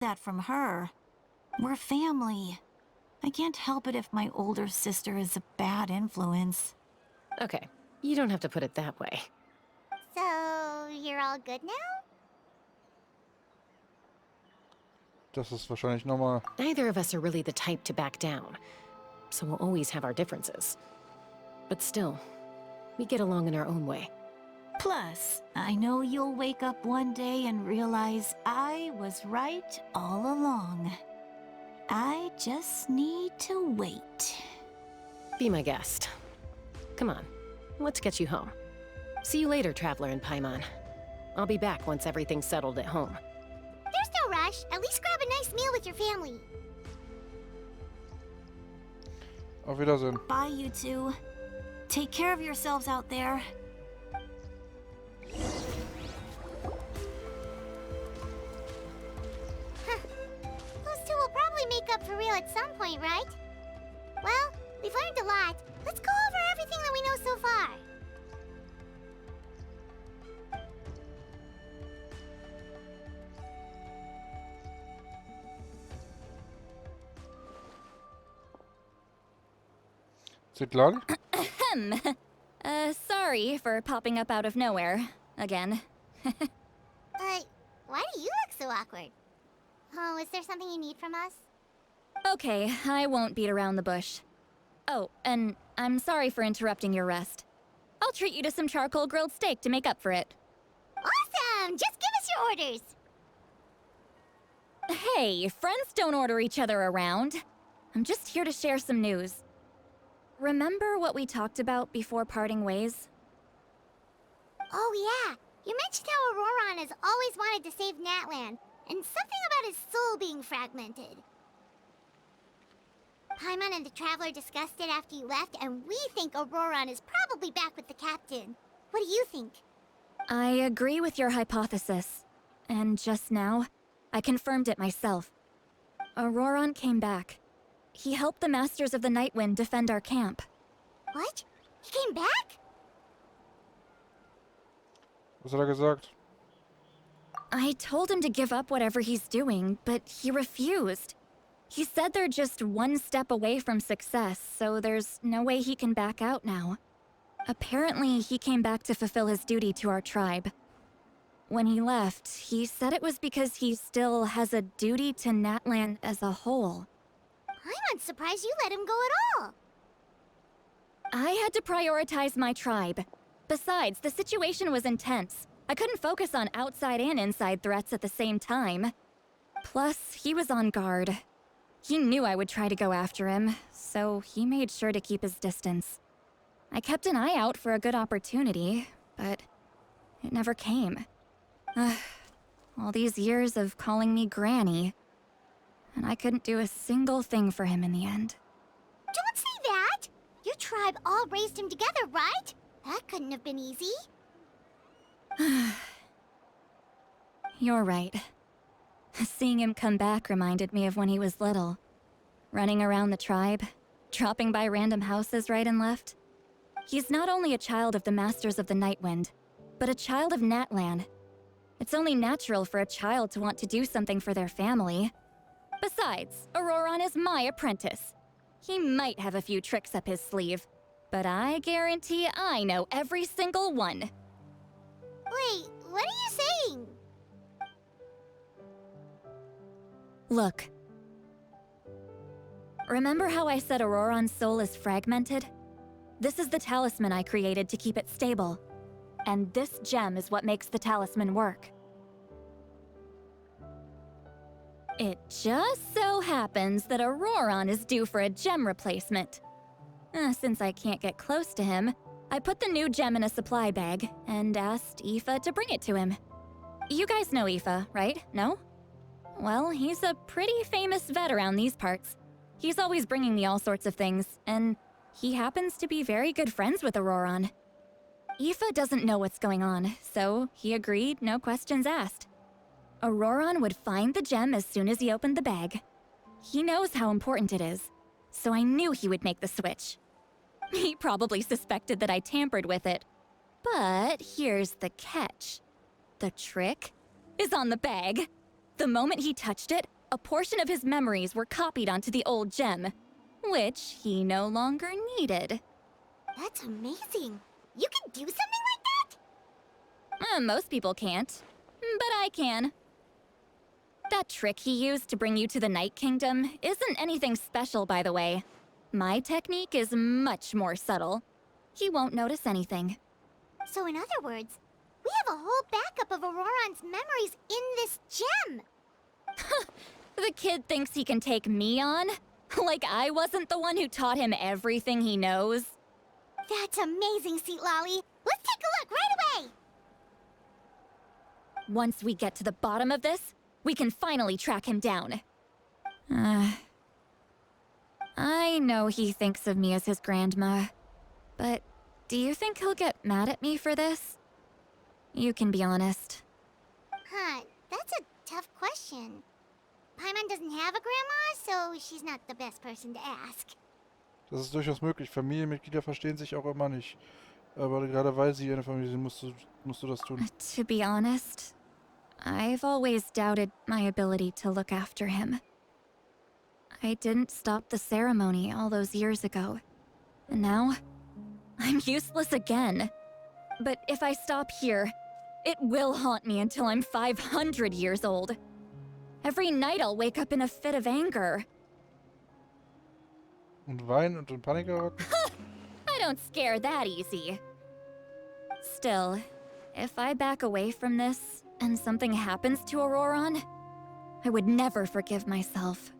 that from her. We're family. I can't help it if my older sister is a bad influence. Okay, you don't have to put it that way. So, you're all good now? Das ist wahrscheinlich nochmal... Neither of us are really the type to back down, so we'll always have our differences. But still, we get along in our own way. Plus, I know you'll wake up one day and realize I was right all along. I just need to wait. Be my guest. Come on, let's get you home. See you later, Traveler in Paimon. I'll be back once everything's settled at home. There's no rush. At least grab a nice meal with your family. Auf Wiedersehen. Bye, you two. Take care of yourselves out there. Those two will probably make up for real at some point, right? Well, we've learned a lot. Let's go over everything that we know so far. Zitlali? Sorry for popping up out of nowhere. Again. Why do you look so awkward? Oh, is there something you need from us? Okay, I won't beat around the bush. Oh, and I'm sorry for interrupting your rest. I'll treat you to some charcoal grilled steak to make up for it. Awesome! Just give us your orders! Hey, friends don't order each other around. I'm just here to share some news. Remember what we talked about before parting ways? Oh yeah, you mentioned how Auroron has always wanted to save Natlan, and something about his soul being fragmented. Paimon and the Traveler discussed it after you left, and we think Auroron is probably back with the captain. What do you think? I agree with your hypothesis. And just now, I confirmed it myself. Auroron came back. He helped the Masters of the Nightwind defend our camp. What? He came back? Was hat er gesagt? I told him to give up whatever he's doing, but he refused. He said they're just one step away from success, so there's no way he can back out now. Apparently, he came back to fulfill his duty to our tribe. When he left, he said it was because he still has a duty to Natlan as a whole. I'm surprised you let him go at all. I had to prioritize my tribe. Besides, the situation was intense. I couldn't focus on outside and inside threats at the same time. Plus, he was on guard. He knew I would try to go after him, so he made sure to keep his distance. I kept an eye out for a good opportunity, but it never came. All these years of calling me Granny, and I couldn't do a single thing for him in the end. Don't say that! Your tribe all raised him together, right? That couldn't have been easy. You're right. Seeing him come back reminded me of when he was little. Running around the tribe, dropping by random houses right and left. He's not only a child of the Masters of the Nightwind, but a child of Natlan. It's only natural for a child to want to do something for their family. Besides, Auroron is my apprentice. He might have a few tricks up his sleeve, but I guarantee I know every single one. Wait, what are you saying? Look. Remember how I said Auroron's soul is fragmented? This is the talisman I created to keep it stable. And this gem is what makes the talisman work. It just so happens that Auroron is due for a gem replacement. Since I can't get close to him, I put the new gem in a supply bag and asked Aoife to bring it to him. You guys know Aoife, right? No? Well, he's a pretty famous vet around these parts. He's always bringing me all sorts of things, and he happens to be very good friends with Auroron. Aoife doesn't know what's going on, so he agreed, no questions asked. Auroron would find the gem as soon as he opened the bag. He knows how important it is, so I knew he would make the switch. He probably suspected that I tampered with it. But here's the catch. The trick is on the bag. The moment he touched it, a portion of his memories were copied onto the old gem, which he no longer needed. That's amazing. You can do something like that? Most people can't, but I can. That trick he used to bring you to the Night Kingdom isn't anything special, by the way. My technique is much more subtle. He won't notice anything. So in other words, we have a whole backup of Auroran's memories in this gem. The kid thinks he can take me on? Like I wasn't the one who taught him everything he knows? That's amazing, Seat Lolly. Let's take a look right away. Once we get to the bottom of this, we can finally track him down. I know he thinks of me as his grandma, but do you think he'll get mad at me for this? You can be honest. Huh, that's a tough question. Paimon doesn't have a grandma, so she's not the best person to ask. Das ist durchaus möglich. Familienmitglieder verstehen sich auch immer nicht. Aber gerade weil sie eine Familie sind, musst du das tun. To be honest, I've always doubted my ability to look after him. I didn't stop the ceremony all those years ago. And now, I'm useless again. But if I stop here, it will haunt me until I'm 500 years old. Every night I'll wake up in a fit of anger. Und weinen und in Panik geraten? I don't scare that easy. Still, if I back away from this and something happens to Auroran, I would never forgive myself.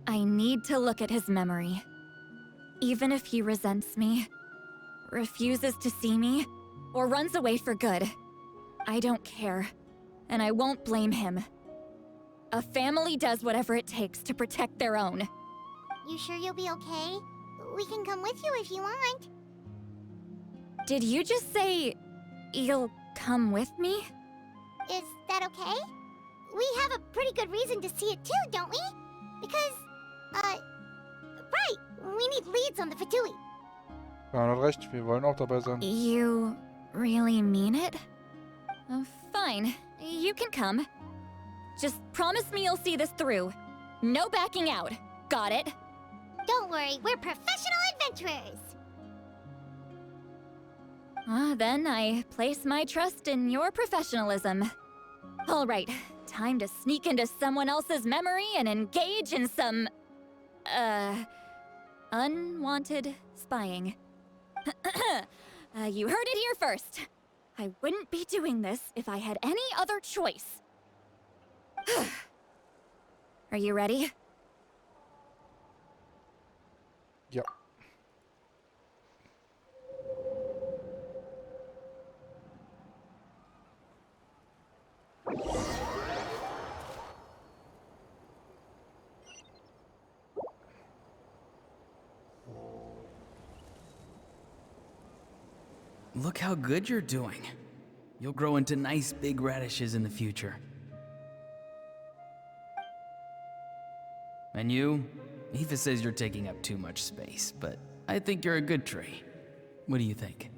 I need to look at his memory. Even if he resents me, refuses to see me, or runs away for good, I don't care, and I won't blame him. A family does whatever it takes to protect their own. You sure you'll be okay? We can come with you if you want. Did you just say you'll come with me? Is that okay? We have a pretty good reason to see it too, don't we? Because, right, we need leads on the Fatui. Ja, hat recht. Wir wollen auch dabei sein. You really mean it? Fine, you can come. Just promise me you'll see this through. No backing out. Got it? Don't worry, we're professional adventurers. Then I place my trust in your professionalism. All right, time to sneak into someone else's memory and engage in some, unwanted spying. You heard it here first. I wouldn't be doing this if I had any other choice. Are you ready? Ja. Look how good you're doing. You'll grow into nice big radishes in the future. And you? Aoife says you're taking up too much space, but I think you're a good tree. What do you think?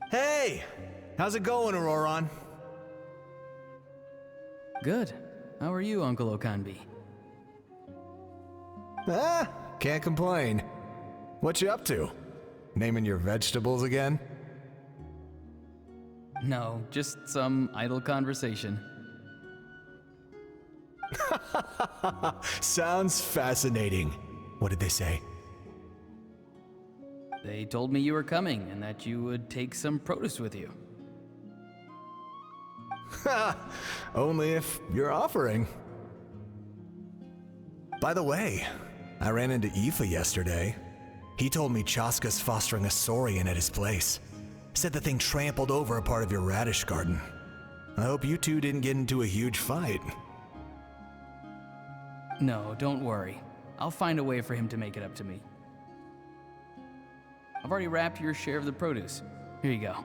Hey! How's it going, Auroran? Good. How are you, Uncle Okanbi? Can't complain. What you up to? Naming your vegetables again? No, just some idle conversation. Sounds fascinating. What did they say? They told me you were coming and that you would take some produce with you. Only if you're offering. By the way, I ran into Aoife yesterday. He told me Chaska's fostering a saurian at his place. Said the thing trampled over a part of your radish garden. I hope you two didn't get into a huge fight. No, don't worry. I'll find a way for him to make it up to me. I've already wrapped your share of the produce. Here you go.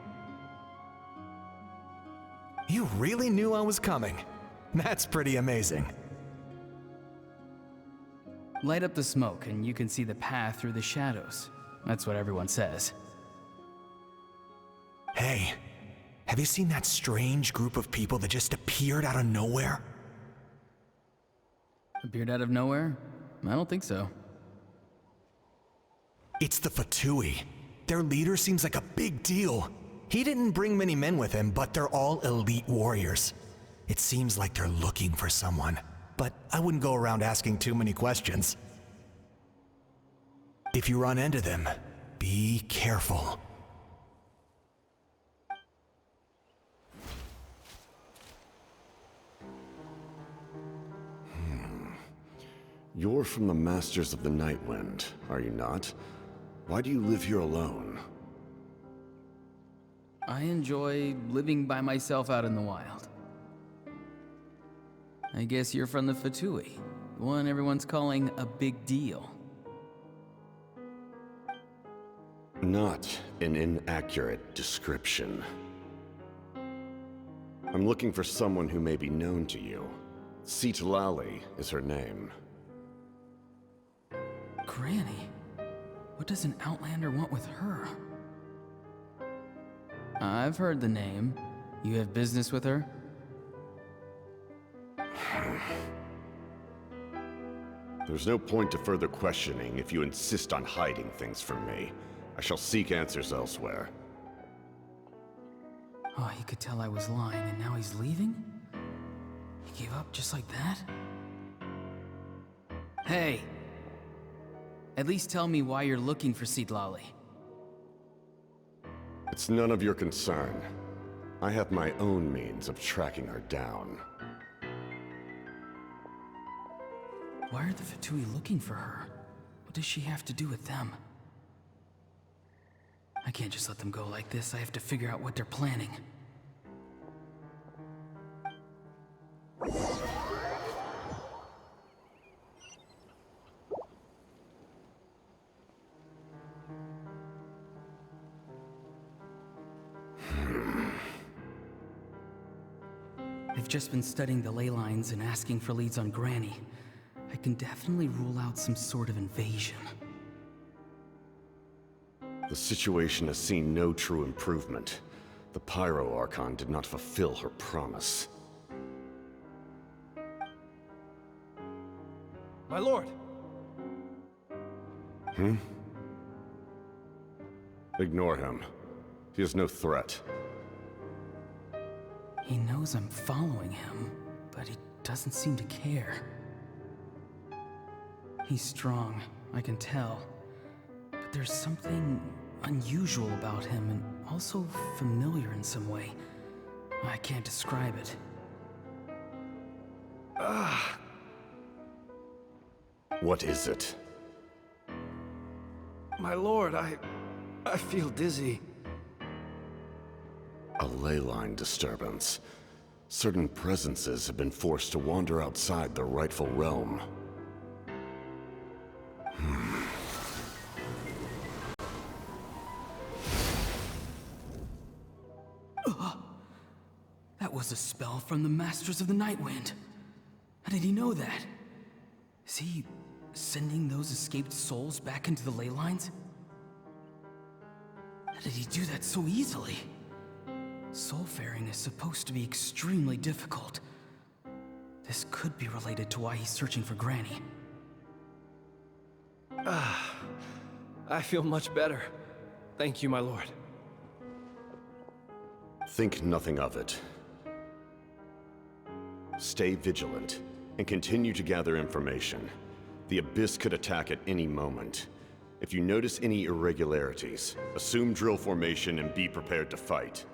You really knew I was coming. That's pretty amazing. Light up the smoke and you can see the path through the shadows. That's what everyone says. Hey, Have you seen that strange group of people that just appeared out of nowhere? Appeared out of nowhere? I don't think so. It's the Fatui. Their leader seems like a big deal. He didn't bring many men with him, but they're all elite warriors. It seems like they're looking for someone, but I wouldn't go around asking too many questions. If you run into them, be careful. You're from the Masters of the Night Wind, are you not? Why do you live here alone? I enjoy living by myself out in the wild. I guess you're from the Fatui, the one everyone's calling a big deal. Not an inaccurate description. I'm looking for someone who may be known to you. Citlali is her name. Granny? What does an Outlander want with her? I've heard the name. You have business with her? There's no point to further questioning if you insist on hiding things from me. I shall seek answers elsewhere. Oh, he could tell I was lying and now he's leaving? He gave up just like that? Hey! At least tell me why you're looking for Citlali. It's none of your concern. I have my own means of tracking her down. Why are the Fatui looking for her? What does she have to do with them? I can't just let them go like this. I have to figure out what they're planning. I've just been studying the ley lines and asking for leads on Granny. I can definitely rule out some sort of invasion. The situation has seen no true improvement. The Pyro Archon did not fulfill her promise. My lord! Ignore him. He is no threat. He knows I'm following him, but he doesn't seem to care. He's strong, I can tell. But there's something unusual about him and also familiar in some way. I can't describe it. What is it? My lord, I feel dizzy. A ley line disturbance. Certain presences have been forced to wander outside their rightful realm. That was a spell from the Masters of the Night Wind. How did he know that? Is he sending those escaped souls back into the ley lines? How did he do that so easily? Soulfaring is supposed to be extremely difficult. This could be related to why he's searching for Granny. I feel much better. Thank you, my lord. Think nothing of it. Stay vigilant, and continue to gather information. The Abyss could attack at any moment. If you notice any irregularities, assume drill formation and be prepared to fight.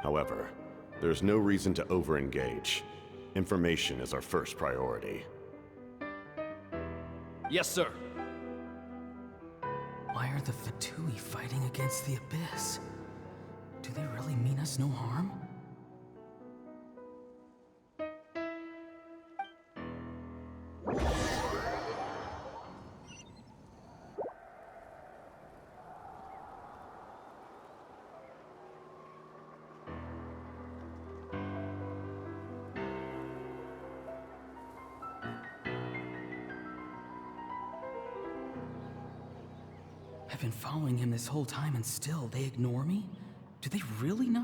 However, there is no reason to over-engage. Information is our first priority. Yes, sir. Why are the Fatui fighting against the Abyss? Do they really mean us no harm? I've been following him this whole time and still they ignore me? Do they really not